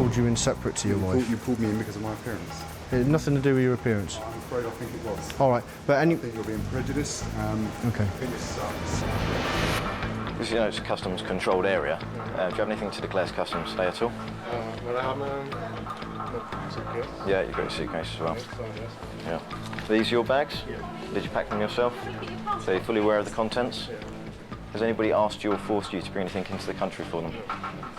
pulled you in separate to your wife? You pulled me in because of my appearance. It had nothing to do with your appearance? I'm afraid I think it was. All right, but I think you're being prejudiced. Okay. I think this sucks. Because you know it's a customs controlled area. Do you have anything to declare to customs today at all? Well, I have my suitcase. Yeah, you've got your suitcase as well. Yes, fine, yes. Yeah. Are these your bags? Yeah. Did you pack them yourself? So you're fully aware of the contents? Yeah. Has anybody asked you or forced you to bring anything into the country for them?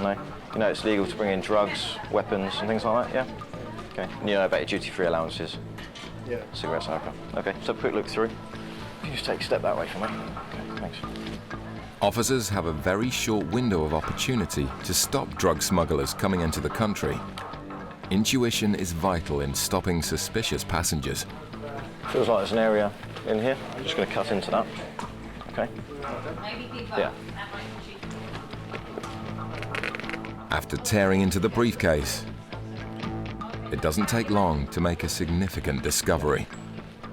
No? You know it's legal to bring in drugs, weapons and things like that, yeah? Okay. And you know about your duty-free allowances? Yeah. Cigarettes, alcohol. Okay, so have a quick look through. Can you just take a step that way for me? Okay, thanks. Officers have a very short window of opportunity to stop drug smugglers coming into the country. Intuition is vital in stopping suspicious passengers. Feels like there's an area in here. I'm just going to cut into that. Okay? Yeah. After tearing into the briefcase, it doesn't take long to make a significant discovery.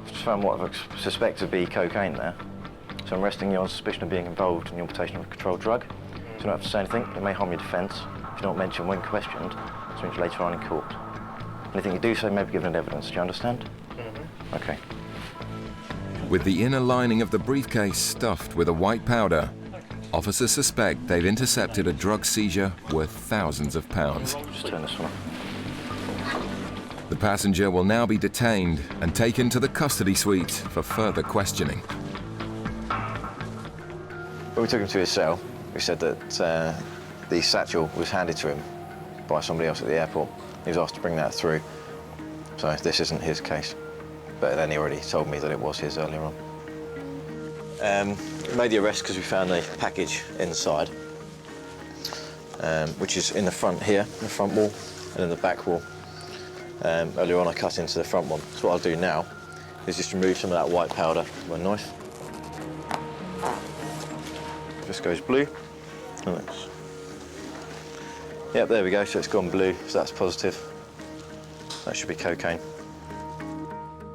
Just found what I suspect to be cocaine there. So I'm arresting you on suspicion of being involved in the importation of a controlled drug. So you don't have to say anything. It may harm your defence. If you don't mention when questioned, this means later on in court. Anything you do say may be given as evidence. Do you understand? Mm-hmm. Okay. With the inner lining of the briefcase stuffed with a white powder, officers suspect they've intercepted a drug seizure worth thousands of pounds. Just turn this one off. The passenger will now be detained and taken to the custody suite for further questioning. When we took him to his cell, we said that the satchel was handed to him by somebody else at the airport. He was asked to bring that through. So this isn't his case. But then he already told me that it was his earlier on. We made the arrest because we found a package inside, which is in the front here, the front wall, and in the back wall. Earlier on I cut into the front one. So what I'll do now is just remove some of that white powder with a knife. Just goes blue. And it's... Yep, there we go, so it's gone blue, so that's positive. That should be cocaine.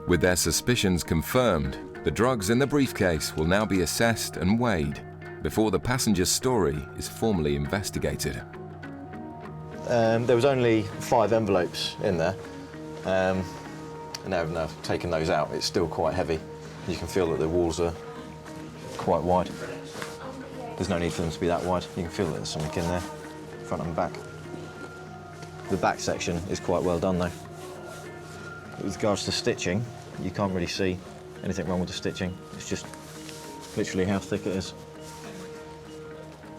With their suspicions confirmed, the drugs in the briefcase will now be assessed and weighed before the passenger's story is formally investigated. There was only 5 envelopes in there, and now I've taken those out, it's still quite heavy. You can feel that the walls are quite wide. There's no need for them to be that wide. You can feel that there's something in there, front and back. The back section is quite well done though. With regards to stitching, you can't really see anything wrong with the stitching. It's just literally how thick it is.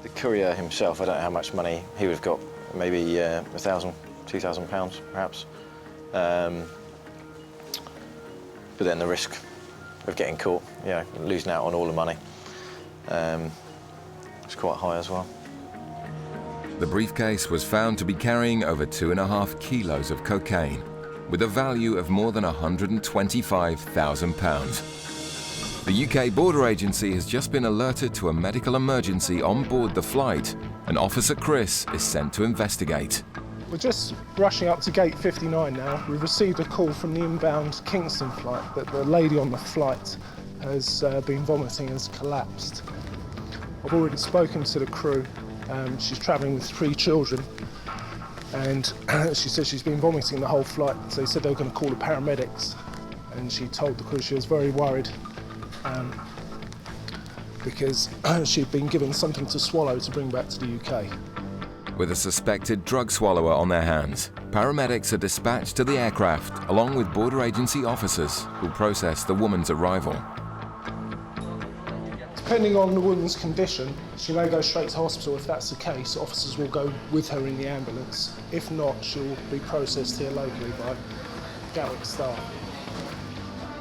The courier himself, I don't know how much money he would have got, maybe £1,000, £2,000 perhaps. But then the risk of getting caught, you know, losing out on all the money, it's quite high as well. The briefcase was found to be carrying over 2.5 kilos of cocaine, with a value of more than £125,000. The UK Border Agency has just been alerted to a medical emergency on board the flight, and Officer Chris is sent to investigate. We're just rushing up to gate 59 now. We've received a call from the inbound Kingston flight that the lady on the flight has been vomiting and has collapsed. I've already spoken to the crew. She's travelling with 3 children, and she said she's been vomiting the whole flight. So they said they were going to call the paramedics, and she told the crew she was very worried because she'd been given something to swallow to bring back to the UK. With a suspected drug swallower on their hands, paramedics are dispatched to the aircraft along with border agency officers who process the woman's arrival. Depending on the woman's condition, she may go straight to hospital. If that's the case, officers will go with her in the ambulance. If not, she'll be processed here locally by Gatwick staff.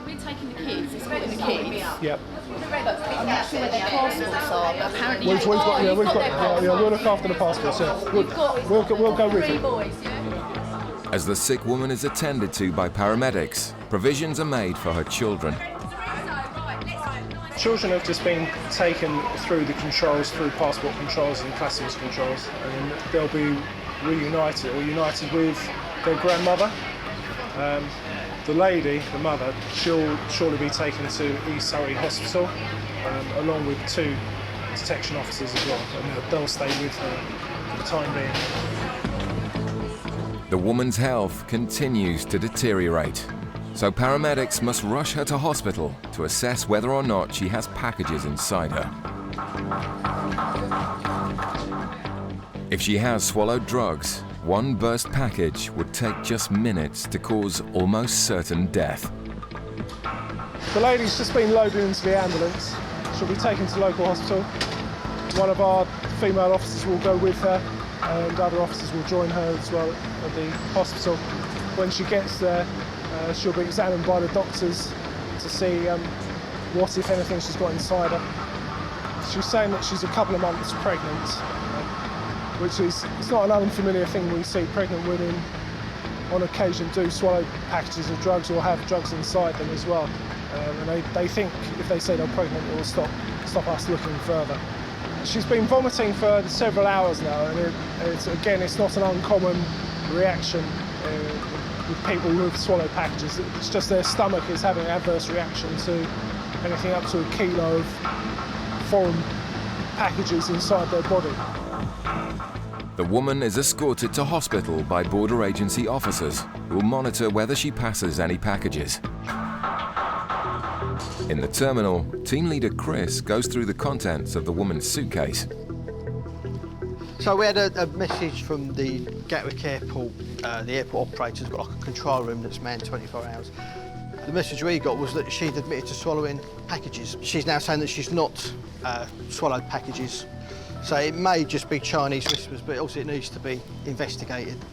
We're taking the kids, escorting the kids. Yep. But I'm not sure where their passports are, but apparently we'll look after the passports, yeah. We'll go with you. boys, yeah? As the sick woman is attended to by paramedics, provisions are made for her children. Children have just been taken through the controls, through passport controls and customs controls, and they'll be reunited or united with their grandmother. The lady, the mother, she'll surely be taken to East Surrey Hospital, along with 2 detection officers as well, and they'll stay with her for the time being. The woman's health continues to deteriorate, so paramedics must rush her to hospital to assess whether or not she has packages inside her. If she has swallowed drugs, one burst package would take just minutes to cause almost certain death. The lady's just been loaded into the ambulance. She'll be taken to local hospital. One of our female officers will go with her, and other officers will join her as well at the hospital. When she gets there, she'll be examined by the doctors to see what, if anything, she's got inside her. She's saying that she's a couple of months pregnant, which is, it's not an unfamiliar thing. We see pregnant women on occasion do swallow packages of drugs or have drugs inside them as well. And they think if they say they're pregnant, it will stop us looking further. She's been vomiting for several hours now, and it's not an uncommon reaction with people who've swallowed packages. It's just their stomach is having an adverse reaction to anything up to a kilo of foreign packages inside their body. The woman is escorted to hospital by border agency officers who will monitor whether she passes any packages. In the terminal, team leader Chris goes through the contents of the woman's suitcase. So we had a message from the Gatwick Airport. The airport operator's got like a control room that's manned 24 hours. The message we got was that she'd admitted to swallowing packages. She's now saying that she's not swallowed packages. So it may just be Chinese whispers, but also it needs to be investigated.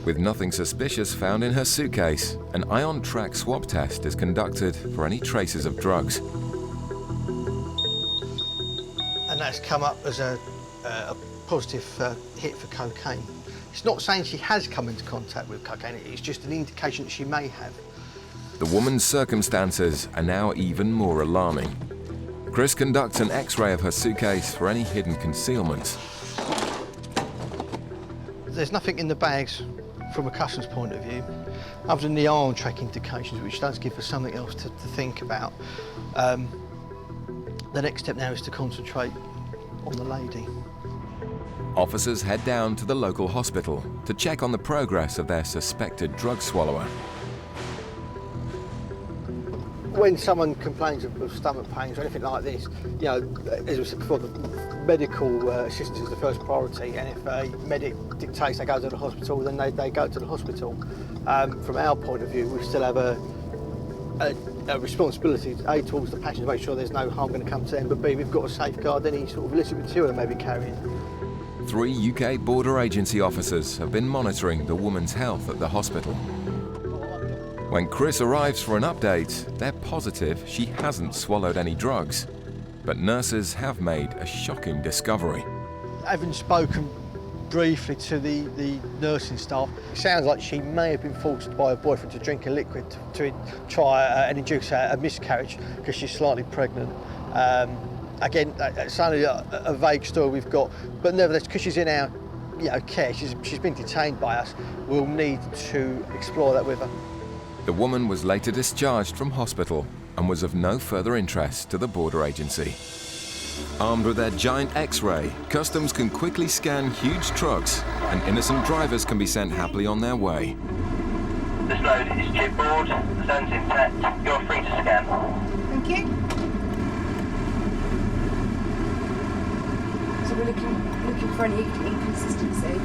With nothing suspicious found in her suitcase, an ion track swab test is conducted for any traces of drugs. And that's come up as a positive hit for cocaine. It's not saying she has come into contact with cocaine, it's just an indication that she may have. The woman's circumstances are now even more alarming. Chris conducts an X-ray of her suitcase for any hidden concealments. There's nothing in the bags from a customs point of view, other than the ion track indications, which does give us something else to think about. The next step now is to concentrate on the lady. Officers head down to the local hospital to check on the progress of their suspected drug swallower. When someone complains of stomach pains or anything like this, you know, as we said before, the medical assistance is the first priority, and if a medic dictates they go to the hospital, then they go to the hospital. From our point of view, we still have a responsibility, A, towards the patient to make sure there's no harm going to come to them, but B, we've got to safeguard any sort of illicit material they may be carrying. 3 UK border agency officers have been monitoring the woman's health at the hospital. When Chris arrives for an update, they're positive she hasn't swallowed any drugs. But nurses have made a shocking discovery. Having spoken briefly to the nursing staff, it sounds like she may have been forced by her boyfriend to drink a liquid to try and induce a miscarriage because she's slightly pregnant. Again, it's only a vague story we've got, but nevertheless, because she's in our care, she's been detained by us, we'll need to explore that with her. The woman was later discharged from hospital and was of no further interest to the border agency. Armed with their giant X-ray, customs can quickly scan huge trucks and innocent drivers can be sent happily on their way. This load is chipboard, the zone's intact, you're free to scan. Thank you. So we're looking for any inconsistency.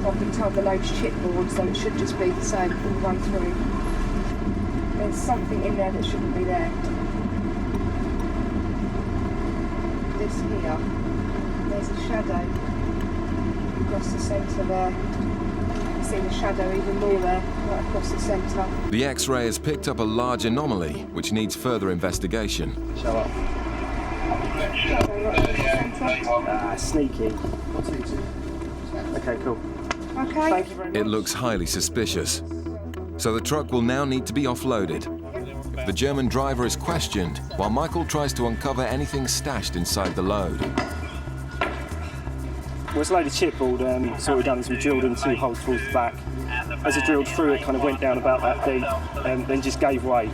I've been told the load's chipboard, so it should just be the same all the way through. There's something in there that shouldn't be there. This here, there's a shadow across the centre there. You see the shadow even more there, right across the centre. The X-ray has picked up a large anomaly, which needs further investigation. Show up. Sneaky. Okay, cool. Okay. Thank you very much. It looks highly suspicious. So the truck will now need to be offloaded. The German driver is questioned, while Michael tries to uncover anything stashed inside the load. Well, it's a load of chipboard, so what we've done is we drilled in 2 holes towards the back. As I drilled through, it kind of went down about that deep, and then just gave way.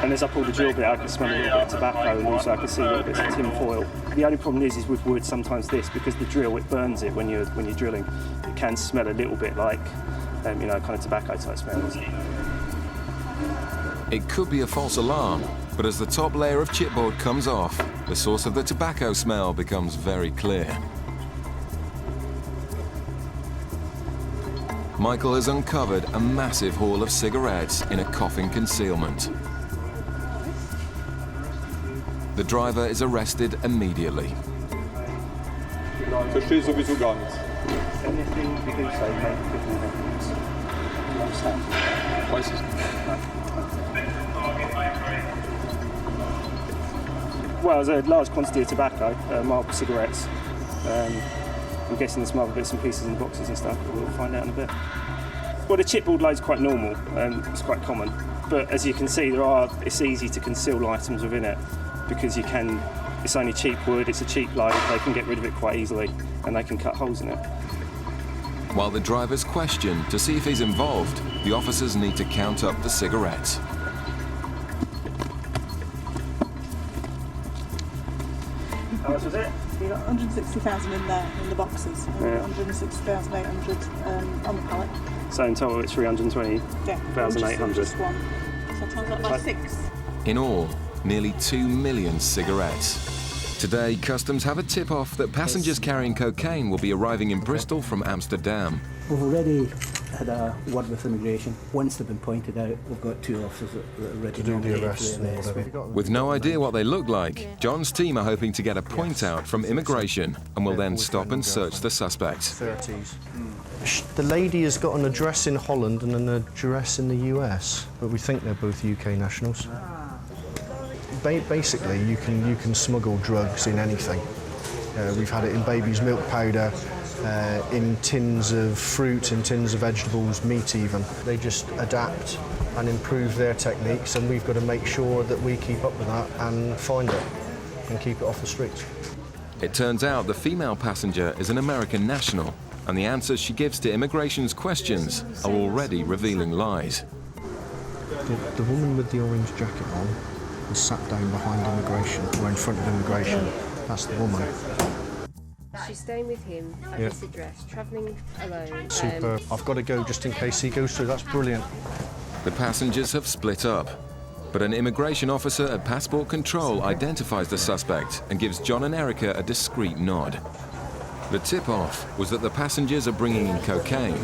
And as I pulled the drill bit, I could smell a little bit of tobacco, and also I could see little bits of tin foil. The only problem is with wood, sometimes because the drill, it burns it when you're drilling. It can smell a little bit like, you know, kind of tobacco type smells. It could be a false alarm, but as the top layer of chipboard comes off, the source of the tobacco smell becomes very clear. Michael has uncovered a massive haul of cigarettes in a coffin concealment. The driver is arrested immediately. Anything we do say, make it You understand? Well, there's a large quantity of tobacco, marked cigarettes. I'm guessing there's some other bits and pieces in the boxes and stuff, but we'll find out in a bit. Well, the chipboard load's quite normal, it's quite common. But as you can see, it's easy to conceal items within it because it's only cheap wood, it's a cheap load, they can get rid of it quite easily and they can cut holes in it. While the driver's questioned to see if he's involved, the officers need to count up the cigarettes. How much was it? You got 160,000 in there, in the boxes, and 160,800 on the pallet. So in total it's 320,800. Just one. So times that by 6. In all, nearly 2 million cigarettes. Today, Customs have a tip-off that passengers carrying cocaine will be arriving in Bristol from Amsterdam. We've already had a word with immigration. Once they've been pointed out, we've got 2 officers that are ready to do the arrest. With no idea what they look like, John's team are hoping to get a point out from immigration and will then stop and search the suspect. 30s. The lady has got an address in Holland and an address in the US, but we think they're both UK nationals. Basically, you can smuggle drugs in anything. We've had it in baby's milk powder, in tins of fruit, in tins of vegetables, meat even. They just adapt and improve their techniques, and we've got to make sure that we keep up with that and find it and keep it off the streets. It turns out the female passenger is an American national, and the answers she gives to immigration's questions are already revealing lies. The woman with the orange jacket on and sat down behind immigration, or in front of immigration. That's the woman. She's staying with him at this address, travelling alone. Super. I've got to go just in case he goes through. That's brilliant. The passengers have split up, but an immigration officer at passport control identifies the suspect and gives John and Erica a discreet nod. The tip-off was that the passengers are bringing in cocaine.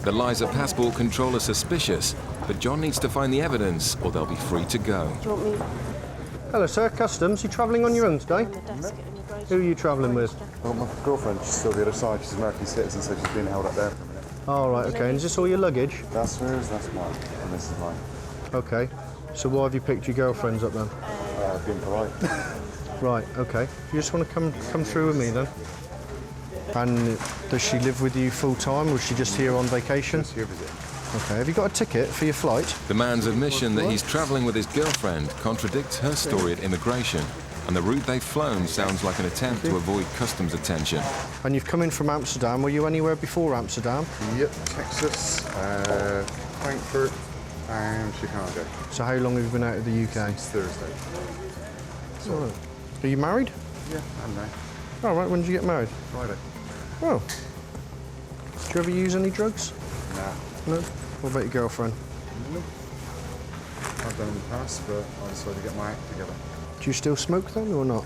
The lies at passport control are suspicious, but John needs to find the evidence or they'll be free to go. Do you want me? Hello, sir. Customs. You travelling on your own today? Who are you travelling with? Well, my girlfriend, she's still the other side. She's an American citizen, so she's being held up there for a minute. Oh, right, OK. And is this all your luggage? That's hers, that's mine, and this is mine. OK. So why have you picked your girlfriends up then? Being polite. Right, OK. You just want to come through with me then? And does she live with you full time, or is she just here on vacation? Just here visiting. OK. Have you got a ticket for your flight? The man's admission that he's travelling with his girlfriend contradicts her story at immigration, and the route they've flown sounds like an attempt to avoid customs attention. And you've come in from Amsterdam. Were you anywhere before Amsterdam? Yep, Texas, Frankfurt, and Chicago. So how long have you been out of the UK? Since Thursday. So, are you married? Yeah, I'm married. All right, when did you get married? Friday. Oh. Do you ever use any drugs? Nah. No? What about your girlfriend? No. I've done in the past, but I decided to get my act together. Do you still smoke then, or not?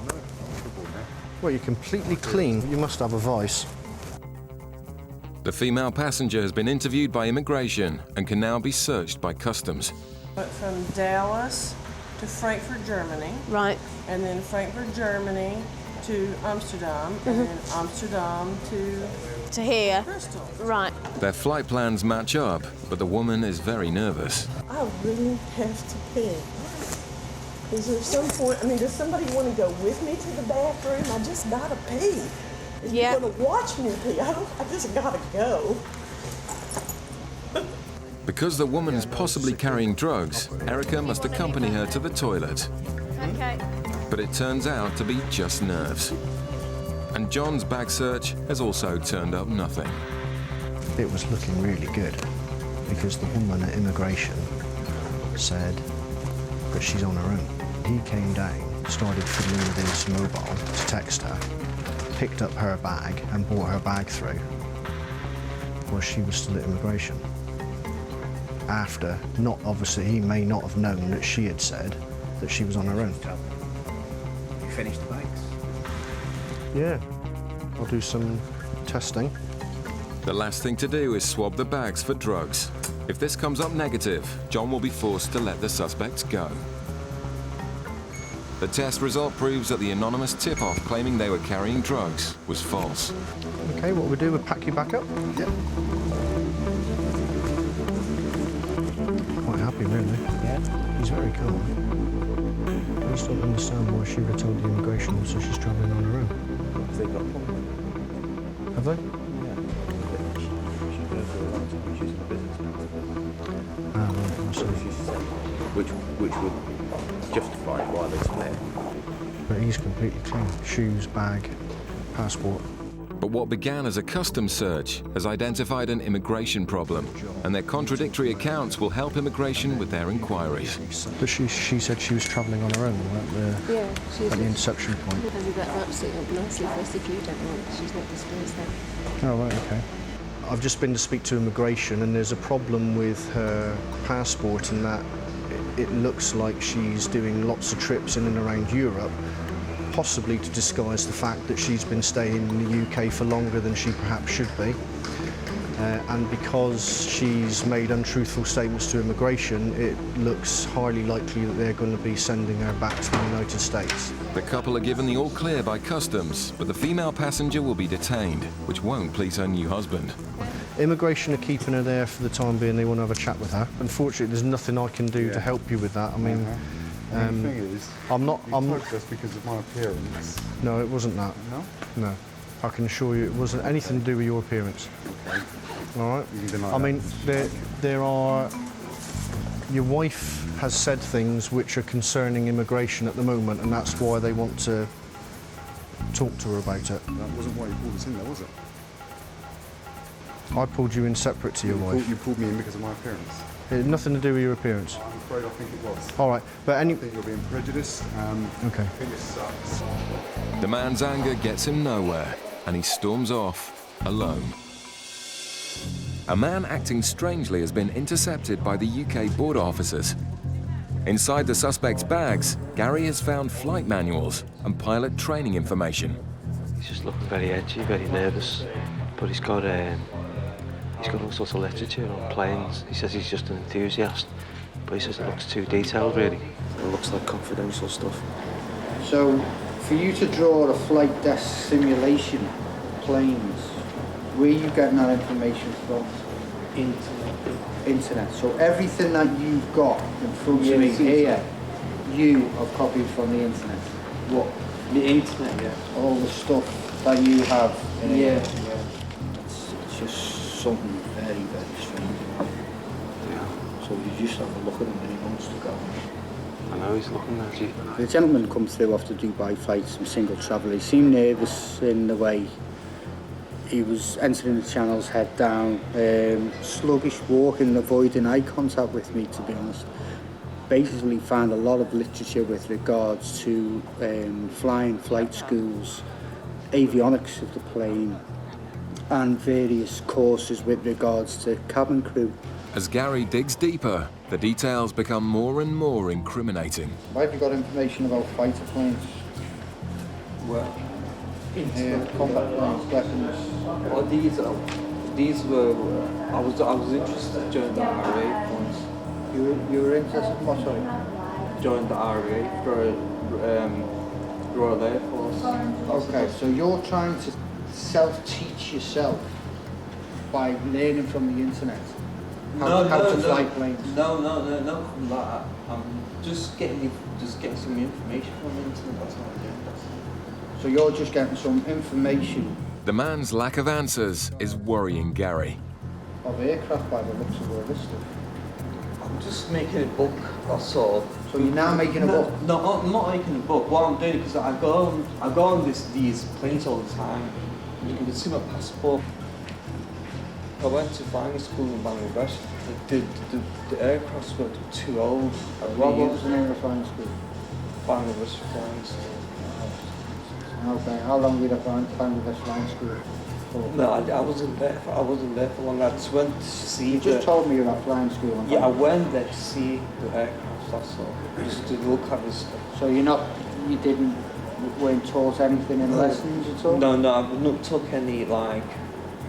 No, I'm trouble now. Well, you're completely clean. You must have a vice. The female passenger has been interviewed by immigration and can now be searched by customs. Went from Dallas to Frankfurt, Germany. Right. And then Frankfurt, Germany to Amsterdam, and then Amsterdam to here. Bristol. Right. Their flight plans match up, but the woman is very nervous. I really have to pee. Is there some point, does somebody want to go with me to the bathroom? I just gotta pee. If you're gonna watch me pee, I just gotta go. Because the woman is possibly carrying drugs, Erica must accompany her to the toilet. Okay. But it turns out to be just nerves. And John's bag search has also turned up nothing. It was looking really good because the woman at immigration said but she's on her own. He came down, started fiddling with his mobile to text her, picked up her bag and brought her bag through while she was still at immigration. After, not obviously, he may not have known that she had said that she was on her own. You finished the bags? Yeah, I'll do some testing. The last thing to do is swab the bags for drugs. If this comes up negative, John will be forced to let the suspects go. The test result proves that the anonymous tip-off claiming they were carrying drugs was false. Okay, what we do, we'll pack you back up? Yep. Quite happy, really. Yeah. He's very calm. I just don't understand why she would have told the immigration officer she's travelling on her own. Have they got a problem? Have they? Yeah. She's been for a long time. She's in business now. Ah, right, I see. Which would justify why they split. But he's completely clean. Shoes, bag, passport. But what began as a customs search has identified an immigration problem, and their contradictory accounts will help immigration with their inquiries. But she said she was travelling on her own at the interception point. And that wraps it up nicely for us if you don't want. She's not disclosed that. Oh, right, okay. I've just been to speak to immigration, and there's a problem with her passport in that it looks like she's doing lots of trips in and around Europe, possibly to disguise the fact that she's been staying in the UK for longer than she perhaps should be. And because she's made untruthful statements to immigration, it looks highly likely that they're going to be sending her back to the United States. The couple are given the all clear by customs, but the female passenger will be detained, which won't please her new husband. Immigration are keeping her there for the time being. They want to have a chat with her. Unfortunately, there's nothing I can do to help you with that. I mean, the thing is, I'm not. you took this because of my appearance. No, it wasn't that. No? No. I can assure you it wasn't anything to do with your appearance. Okay. All right? You can deny I mean, that. there are... Your wife has said things which are concerning immigration at the moment, and that's why they want to talk to her about it. That wasn't why you pulled us in there, was it? I pulled you in separate to your wife. You pulled me in because of my appearance. It had nothing to do with your appearance. I'm afraid I think it was. All right, but I think you're being prejudiced. Okay. I think it sucks. The man's anger gets him nowhere, and he storms off alone. A man acting strangely has been intercepted by the UK border officers. Inside the suspect's bags, Gary has found flight manuals and pilot training information. He's just looking very edgy, very nervous, but he's got all sorts of literature on planes. He says he's just an enthusiast, but he says it looks too detailed, really. It looks like confidential stuff. So, for you to draw a flight desk simulation of planes, where are you getting that information from? Internet. So everything that you've got in front of me here, you have copied from the internet. What? The internet, yeah. All the stuff that you have in here. It's just something very, very strange. Yeah. So you just have a look at him and he wants to go. I know he's looking at you. The gentleman come through off the Dubai flight, some single traveller. He seemed nervous in the way he was entering the channels head down, sluggish walking, avoiding eye contact with me, to be honest. Basically found a lot of literature with regards to flying flight schools, avionics of the plane, and various courses with regards to cabin crew. As Gary digs deeper, the details become more and more incriminating. Why have you got information about fighter planes? Well, combat planes, weapons. Well, these were. I was interested during the RAF once. You were interested in what? Sorry. Joined the RAF for Royal Air Force. Okay, so you're trying to self-teach yourself by learning from the internet how to fly planes. No, from that. I'm just getting some information from the internet. That's what I'm doing. So you're just getting some information The man's lack of answers is worrying Gary. of aircraft by the looks of where this stuff. I'm just making a book, that's all. So you're now making a book? No, I'm not making a book. What I'm doing is I go on these planes all the time. You can see my passport. I went to flying school in Bangladesh. The aircrafts were too old. What was the name of the flying school? Bangladesh flying school. Okay, how long did the Bangladesh flying school for? No, I wasn't there. I wasn't there for long. I just went to see. You just told me you were at flying school. Yeah, I went there to see the aircraft. That's all. Just to look at this stuff. So weren't taught anything in lessons at all? No, I've not took any like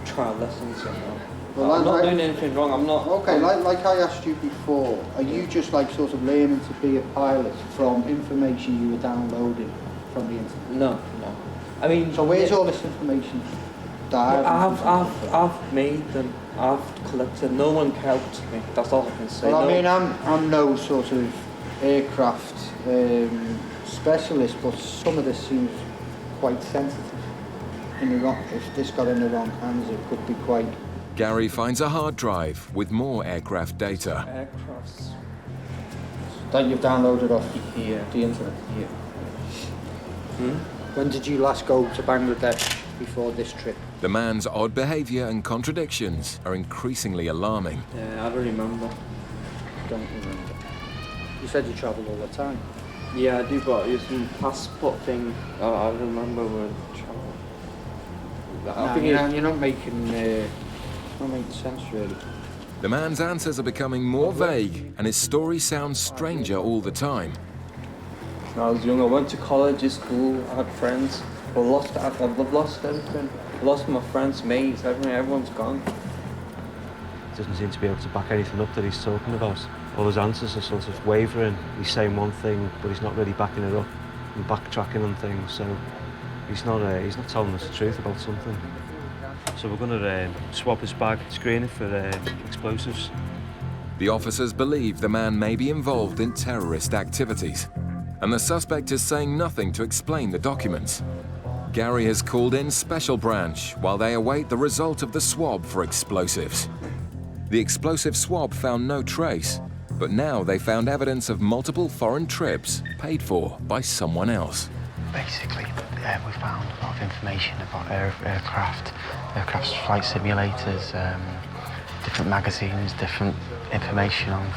trial lessons. You know. Well, I'm not doing anything wrong. I'm not. Okay, like I asked you before, are you just like sort of learning to be a pilot from information you were downloading from the internet? No. I mean, so where's all this information? I've made them. I've collected. No one helped me. That's all I can say. Well, I mean, I'm no sort of aircraft specialist, but some of this seems quite sensitive. If this got in the wrong hands, it could be quite. Gary finds a hard drive with more aircraft data. Aircrafts that you've downloaded off the internet? Yeah. When did you last go to Bangladesh before this trip? The man's odd behaviour and contradictions are increasingly alarming. Yeah, I don't remember. Don't remember. You said you travel all the time. Yeah, I do, but it's a passport thing. I remember when travel. You're not making sense, really. The man's answers are becoming more vague, and his story sounds stranger all the time. When I was young, I went to college, school, I had friends. I've lost everything. I lost my friends, mates, everyone's gone. He doesn't seem to be able to back anything up that he's talking about. All his answers are sort of wavering. He's saying one thing, but he's not really backing it up and backtracking on things. So he's not telling us the truth about something. So we're going to swab his bag, screen it for explosives. The officers believe the man may be involved in terrorist activities, and the suspect is saying nothing to explain the documents. Gary has called in Special Branch while they await the result of the swab for explosives. The explosive swab found no trace, but now they found evidence of multiple foreign trips paid for by someone else. Basically, we found a lot of information about aircraft flight simulators, different magazines, different information on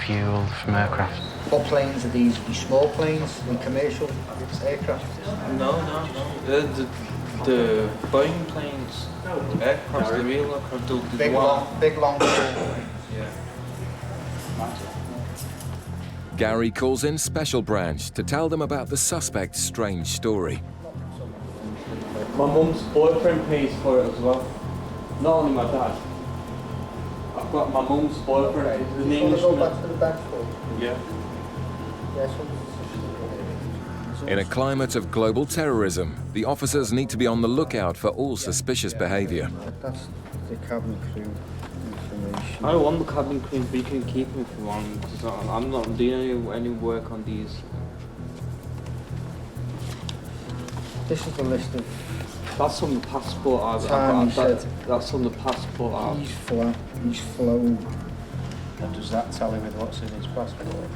fuel from aircraft. What planes are these? Are these small planes? Are they commercial aircraft? No. The Boeing planes, aircraft, the real aircraft, big long yeah. Gary calls in Special Branch to tell them about the suspect's strange story. My mum's boyfriend pays for it as well. Not only my dad. I've got my mum's boyfriend. He's an Englishman. Go back to the bench for you? Yeah. In a climate of global terrorism, the officers need to be on the lookout for all suspicious behaviour. That's the cabin crew information. I don't want the cabin crew, but you can keep me for one, because I'm not doing any work on these. This is the list of... That's on the passport. That's on the passport. He's flown. What does that tell him with what's in his passport?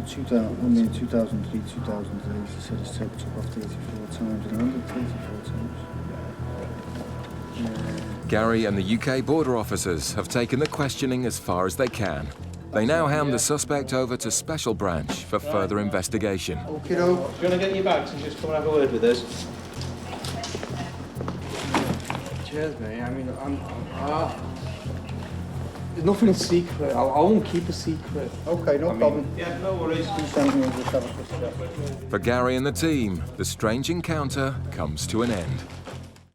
2003, 2008, he said his took off 34 times and landed 34 times. Gary and the UK border officers have taken the questioning as far as they can. They now hand the suspect over to Special Branch for further investigation. Okay, do you want to get your bags and just come and have a word with us? Cheers, mate. I mean, there's nothing secret. I won't keep a secret. Okay, no problem. Yeah, no worries. For Gary and the team, the strange encounter comes to an end.